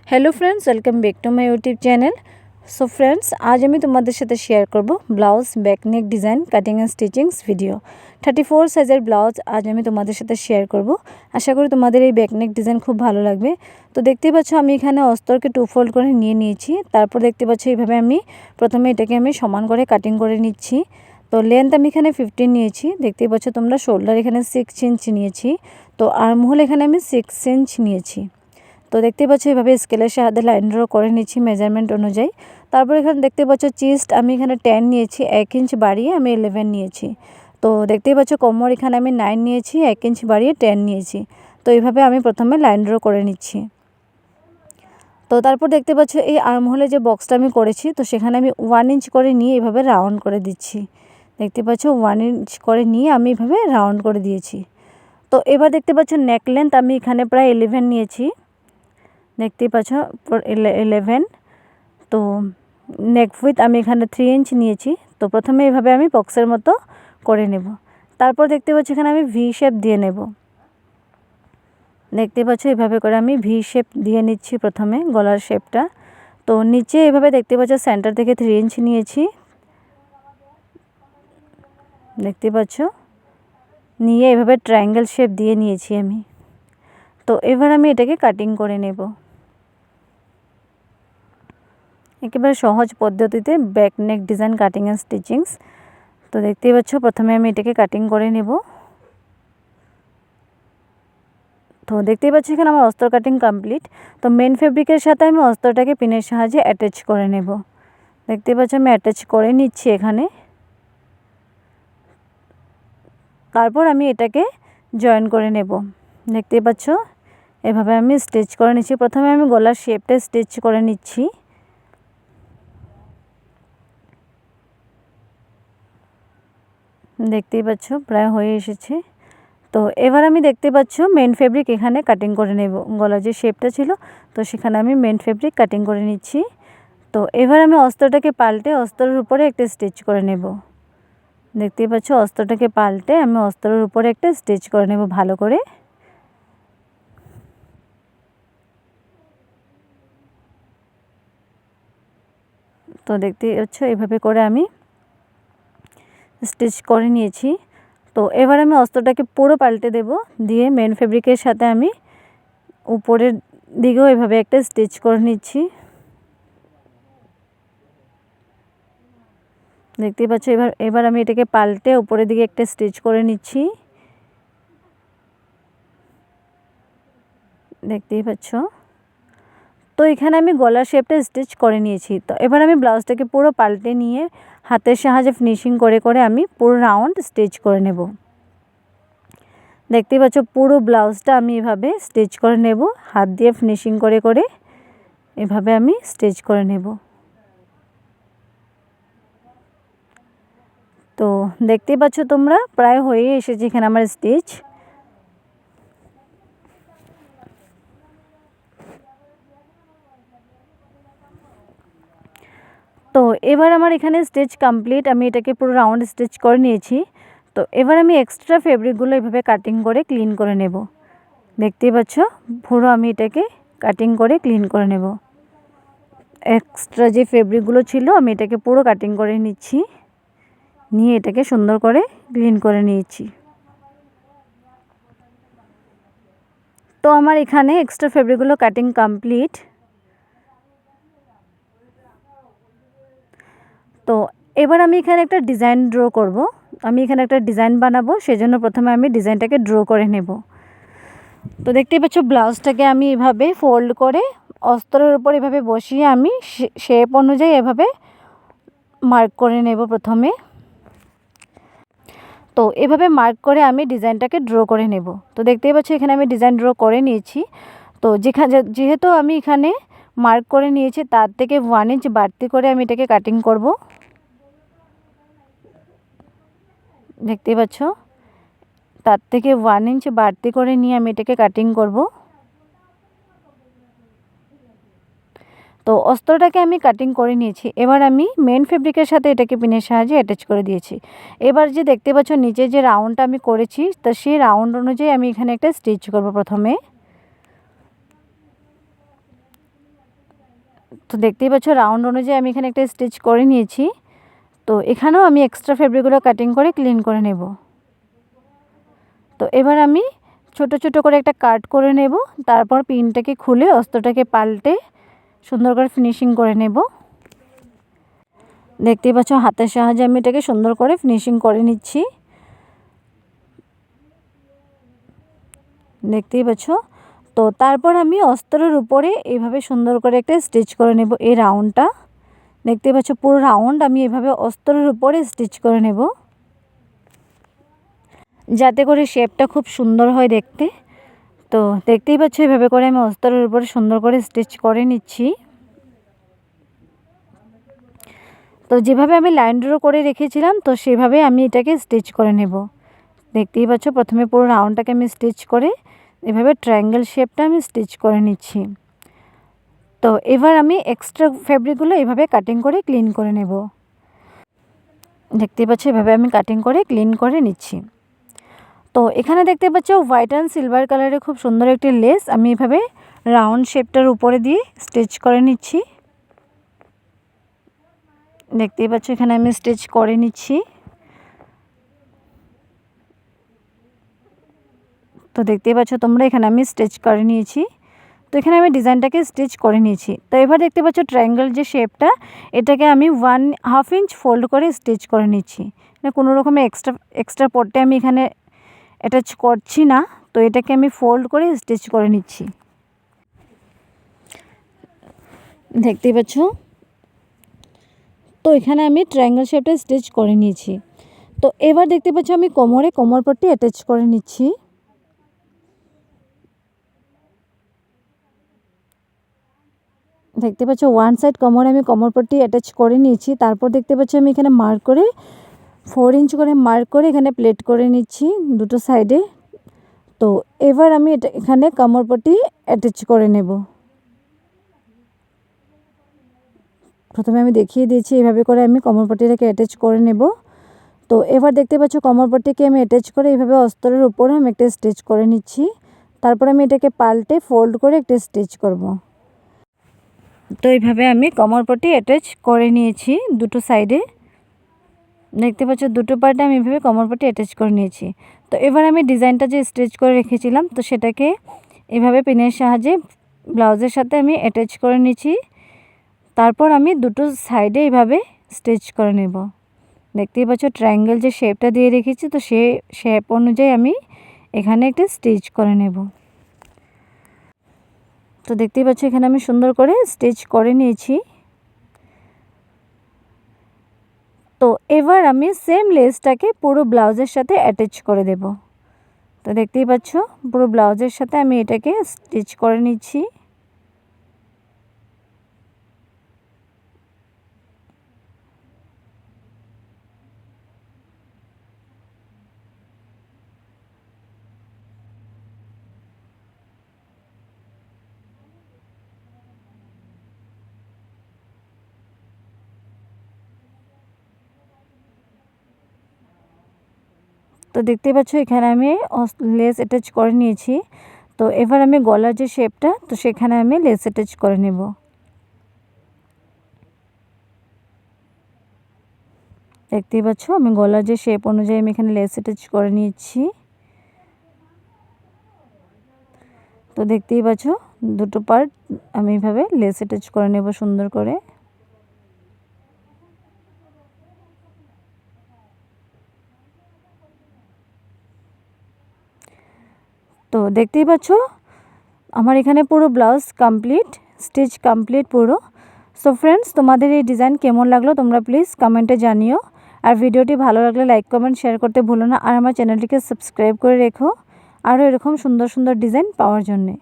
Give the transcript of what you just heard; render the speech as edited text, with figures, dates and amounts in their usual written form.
Hello friends, welcome back to my YouTube channel. So friends, आज আমি তোমাদের সাথে শেয়ার করব blouse back neck design cutting and stitchings video 34 সাইজের blouse আজ আমি তোমাদের সাথে শেয়ার করব। আশা করি তোমাদের এই ব্যাক নেক ডিজাইন খুব ভালো লাগবে। তো দেখতেই পাচ্ছ আমি এখানে অস্তরকে টু ফোল্ড করে নিয়ে নিয়েছি। তারপর দেখতে পাচ্ছ এইভাবে আমি প্রথমে এটাকে আমি সমান করে কাটিং করে নিচ্ছি। তো লেন্থ আমি এখানে 15 নিয়েছি। দেখতেই পাচ্ছ তোমরা শোল্ডার এখানে 6 ইঞ্চ নিয়েছি। তো আর্মহোল এখানে আমি 6 ইঞ্চ নিয়েছি। তো দেখতে পাচ্ছ এইভাবে স্কেলের সাহায্যে লাইন ড্র করে নিচ্ছি মেজারমেন্ট অনুযায়ী। তারপর এখানে দেখতে পাচ্ছ চেস্ট আমি এখানে 10 নিয়েছি, 1 ইঞ্চ বাড়িয়ে আমি 11 নিয়েছি। তো দেখতেই পাচ্ছ কোমর এখানে আমি 9 নিয়েছি, 1 ইঞ্চ বাড়িয়ে 10 নিয়েছি। তো এইভাবে আমি প্রথমে লাইন ড্র করে নিচ্ছি। তো তারপর দেখতে পাচ্ছ এই আর্মহোলে যে বক্সটা আমি করেছি, তো সেখানে আমি 1 ইঞ্চ করে নিয়ে এইভাবে রাউন্ড করে দিচ্ছি। দেখতে পাচ্ছ 1 ইঞ্চ করে নিয়ে আমি এইভাবে রাউন্ড করে দিয়েছি। তো এবার দেখতে পাচ্ছ নেক লেন্থ আমি এখানে প্রায় 11 নিয়েছি। দেখতেই পাচ্ছ 11। তো নেক উইথ আমি এখানে 3 ইঞ্চ নিয়েছি। তো প্রথমে এইভাবে আমি বক্সের মতো করে নেব। তারপর দেখতে পাচ্ছ এখানে আমি ভি শেপ দিয়ে নেব। দেখতে পাচ্ছ এইভাবে করে আমি ভি শেপ দিয়ে নিচ্ছি প্রথমে গলার শেপটা। তো নিচে এইভাবে দেখতে পাচ্ছ সেন্টার থেকে 3 ইঞ্চ নিয়েছি। দেখতে পাচ্ছ নিয়ে এইভাবে ট্রায়াঙ্গেল শেপ দিয়ে নিয়েছি আমি। তো এবার আমি এটাকে কাটিং করে নেব একেবারে সহজ পদ্ধতিতে back neck design cutting and stitchings. তো দেখতেই পাচ্ছ প্রথমে আমি এটাকে কাটিং করে নেব। তো দেখতেই পাচ্ছ এখানে আমার অস্ত্র কাটিং কমপ্লিট। তো মেন ফেব্রিকের সাথে আমি অস্ত্রটাকে পিনের সাহায্যে অ্যাটাচ করে নেব। দেখতে পাচ্ছ আমি অ্যাটাচ করে নিচ্ছি এখানে। তারপর আমি এটাকে জয়েন করে নেব। দেখতেই পাচ্ছ এভাবে আমি স্টিচ করে নিচ্ছি। প্রথমে আমি গলার শেপটা স্টিচ করে নিচ্ছি। দেখতেই পাচ্ছ প্রায় হয়ে এসেছে। তো এবার আমি দেখতে পাচ্ছ মেন ফেব্রিক এখানে কাটিং করে নেব। গলার যে শেপটা ছিল, তো সেখানে আমি মেন ফেব্রিক কাটিং করে নিচ্ছি। তো এবার আমি অস্ত্রটাকে পাল্টে অস্ত্রের উপরে একটা স্টিচ করে নেব। দেখতেই পাচ্ছ অস্ত্রটাকে পাল্টে আমি অস্ত্রের উপরে একটা স্টিচ করে নেব ভালো করে। তো দেখতেই পাচ্ছ এভাবে করে আমি স্টিচ করে নিয়েছি। তো এবার আমি অস্ত্রটাকে পুরো পাল্টে দেব, দিয়ে মেন ফেব্রিকের সাথে আমি উপরের দিকেও এভাবে একটা স্টিচ করে নিচ্ছি। দেখতেই পাচ্ছ এবার আমি এটাকে পাল্টে উপরের দিকে একটা স্টিচ করে নিচ্ছি। দেখতেই পাচ্ছ। তো এখানে আমি গলার শেপটা স্টিচ করে নিয়েছি। তো এবার আমি ব্লাউজটাকে পুরো পাল্টে নিয়ে হাতের সাহায্যে ফিনিশিং করে করে আমি পুরো রাউন্ড স্টিচ করে নেব। দেখতেই পাচ্ছ পুরো ব্লাউজটা আমি এভাবে স্টিচ করে নেব, হাত দিয়ে ফিনিশিং করে করে এভাবে আমি স্টিচ করে নেব। তো দেখতেই পাচ্ছ তোমরা প্রায় হয়ে এসেছে এখানে আমার স্টিচ। তো এবার আমার এখানে স্টিচ কমপ্লিট। আমি এটাকে পুরো রাউন্ড স্টিচ করে নিয়েছি। তো এবার আমি এক্সট্রা ফেব্রিকগুলো এভাবে কাটিং করে ক্লিন করে নেব। দেখতেই পাচ্ছ পুরো আমি এটাকে কাটিং করে ক্লিন করে নেব। এক্সট্রা যে ফেব্রিকগুলো ছিল আমি এটাকে পুরো কাটিং করে নিচ্ছি, নিয়ে এটাকে সুন্দর করে ক্লিন করে নিয়েছি। তো আমার এখানে এক্সট্রা ফেব্রিকগুলো কাটিং কমপ্লিট। তো এবার আমি এখানে একটা ডিজাইন ড্র করব। আমি এখানে একটা ডিজাইন বানাবো, সেজন্য প্রথমে আমি ডিজাইনটাকে ড্র করে নেব। তো দেখতেই পাচ্ছ ব্লাউজটাকে আমি এভাবে ফোল্ড করে অস্ত্রের উপর এভাবে বসিয়ে আমি শেপ অনুযায়ী এভাবে মার্ক করে নেব প্রথমে। তো এভাবে মার্ক করে আমি ডিজাইনটাকে ড্র করে নেব। তো দেখতেই পাচ্ছ এখানে আমি ডিজাইন ড্র করে নিয়েছি। তো যেহেতু আমি এখানে মার্ক করে নিয়েছি, তার থেকে 1 ইঞ্চ বাড়তি করে আমি এটাকে কাটিং করব। দেখতেই পাচ্ছ তার থেকে 1 ইঞ্চ বাড়তি করে নিয়ে আমি এটাকে কাটিং করব। তো অস্ত্রটাকে আমি কাটিং করে নিয়েছি। এবার আমি মেন ফেব্রিকের সাথে এটাকে পিনের সাহায্যে অ্যাটাচ করে দিয়েছি। এবার যে দেখতে পাচ্ছ নিচে যে রাউন্ডটা আমি করেছি, তো সেই রাউন্ড অনুযায়ী আমি এখানে একটা স্টিচ করব প্রথমে। তো দেখতেই পাচ্ছ রাউন্ড অনুযায়ী আমি এখানে একটা স্টিচ করে নিয়েছি। তো এখানেও আমি এক্সট্রা ফেব্রিকগুলো কাটিং করে ক্লিন করে নেব। তো এবার আমি ছোট ছোট করে একটা কাট করে নেব, তারপর পিনটাকে খুলে অস্ত্রটাকে পাল্টে সুন্দর করে ফিনিশিং করে নেব। দেখতেই পাচ্ছ হাতের সাহায্যে আমি এটাকে সুন্দর করে ফিনিশিং করে নিচ্ছি। দেখতেই পাচ্ছ। তো তারপর আমি অস্ত্রের উপরে এইভাবে সুন্দর করে একটা স্টিচ করে নেব। এই রাউন্ডটা দেখতেই পাচ্ছ, পুরো রাউন্ড আমি এভাবে অস্ত্রের উপরে স্টিচ করে নেব, যাতে করে শেপটা খুব সুন্দর হয় দেখতে। তো দেখতেই পাচ্ছ এভাবে করে আমি অস্ত্রের উপরে সুন্দর করে স্টিচ করে নিচ্ছি। তো যেভাবে আমি লাইন ড্র করে রেখেছিলাম তো সেভাবে আমি এটাকে স্টিচ করে নেব। দেখতেই পাচ্ছ প্রথমে পুরো রাউন্ডটাকে আমি স্টিচ করে এভাবে ট্রায়াঙ্গেল শেপটা আমি স্টিচ করে নিচ্ছি। তো এবার আমি এক্সট্রা ফেব্রিকগুলো এভাবে কাটিং করে ক্লিন করে নেব। দেখতেই পাচ্ছ এভাবে আমি কাটিং করে ক্লিন করে নিচ্ছি। তো এখানে দেখতে পাচ্ছ হোয়াইট অ্যান্ড সিলভার কালারের খুব সুন্দর একটি লেস আমি এভাবে রাউন্ড শেপটার উপরে দিয়ে স্টিচ করে নিচ্ছি। দেখতেই পাচ্ছ এখানে আমি স্টিচ করে নিচ্ছি। তো দেখতেই পাচ্ছ তোমরা এখানে আমি স্টিচ করে নিয়েছি। তো এখানে আমি ডিজাইনটাকে স্টিচ করে নিয়েছি। তো এবার দেখতে পাচ্ছ ট্রায়াঙ্গেল যে শেপটা, এটাকে আমি 1/2 ইঞ্চ ফোল্ড করে স্টিচ করে নিচ্ছি। কোনো রকমের এক্সট্রা পট্টে আমি এখানে অ্যাটাচ করছি না। তো এটাকে আমি ফোল্ড করে স্টিচ করে নিচ্ছি। দেখতেই পাচ্ছ। তো এখানে আমি ট্রায়াঙ্গেল শেপটা স্টিচ করে নিয়েছি। তো এবার দেখতে পাচ্ছ আমি কোমর পট্টি অ্যাটাচ করে নিচ্ছি। দেখতে পাচ্ছ ওয়ান সাইড কোমরে আমি কোমর পট্টি অ্যাটাচ করে নিয়েছি। তারপর দেখতে পাচ্ছ আমি এখানে মার্ক করে 4 ইঞ্চ করে মার্ক করে এখানে প্লেট করে নিচ্ছি দুটো সাইডে। তো এবার আমি এখানে কোমর পট্টি অ্যাটাচ করে নেব। প্রথমে আমি দেখিয়ে দিয়েছি এভাবে করে আমি কোমর পট্টিটাকে অ্যাটাচ করে নেব। তো এবার দেখতে পাচ্ছ কোমর পট্টিকে আমি অ্যাটাচ করে এইভাবে অস্ত্রের উপরে আমি একটা স্টিচ করে নিচ্ছি। তারপর আমি এটাকে পাল্টে ফোল্ড করে একটা স্টিচ করব। তো এইভাবে আমি কোমর পট্টি অ্যাটাচ করে নিয়েছি দুটো সাইডে। দেখতে পাচ্ছ দুটো পার্টে আমি এভাবে কোমর পট্টি অ্যাটাচ করে নিয়েছি। তো এবার আমি ডিজাইনটা যে স্টিচ করে রেখেছিলাম তো সেটাকে এভাবে পিনের সাহায্যে ব্লাউজের সাথে আমি অ্যাটাচ করে নিয়েছি। তারপর আমি দুটো সাইডে এভাবে স্টিচ করে নেব। দেখতেই পাচ্ছ ট্রায়াঙ্গেল যে শেপটা দিয়ে রেখেছি তো সেই শেপ অনুযায়ী আমি এখানে একটা স্টিচ করে নেব। তো দেখতেই পাচ্ছ এখানে আমি সুন্দর করে স্টিচ করে নিয়েছি। তো এবার আমি সেম লেসটাকে পুরো ব্লাউজের সাথে অ্যাটাচ করে দেব। তো দেখতেই পাচ্ছ পুরো ব্লাউজের সাথে আমি এটাকে স্টিচ করে নিচ্ছি। তো দেখতেই পাচ্ছ এখানে আমি লেস অ্যাটাচ করে নিয়েছি। তো এবার আমি গলার যে শেপটা তো সেখানে আমি লেস অ্যাটাচ করে নেব। দেখতেই পাচ্ছ আমি গলার যে শেপ অনুযায়ী আমি এখানে লেস অ্যাটাচ করে নিয়েছি। তো দেখতেই পাচ্ছ দুটো পার্ট আমি এইভাবে লেস অ্যাটাচ করে নেব সুন্দর করে। তো দেখতেই পাচ্ছ আমার এখানে পুরো ব্লাউজ কমপ্লিট, স্টিচ কমপ্লিট পুরো। সো ফ্রেন্ডস তোমাদের এই ডিজাইন কেমন লাগলো তোমরা প্লিজ কমেন্টে জানিও। আর ভিডিওটি ভালো লাগলে লাইক কমেন্ট শেয়ার করতে ভুলো না। আর আমার চ্যানেলটিকে সাবস্ক্রাইব করে রেখো আরও এরকম সুন্দর সুন্দর ডিজাইন পাওয়ার জন্যে।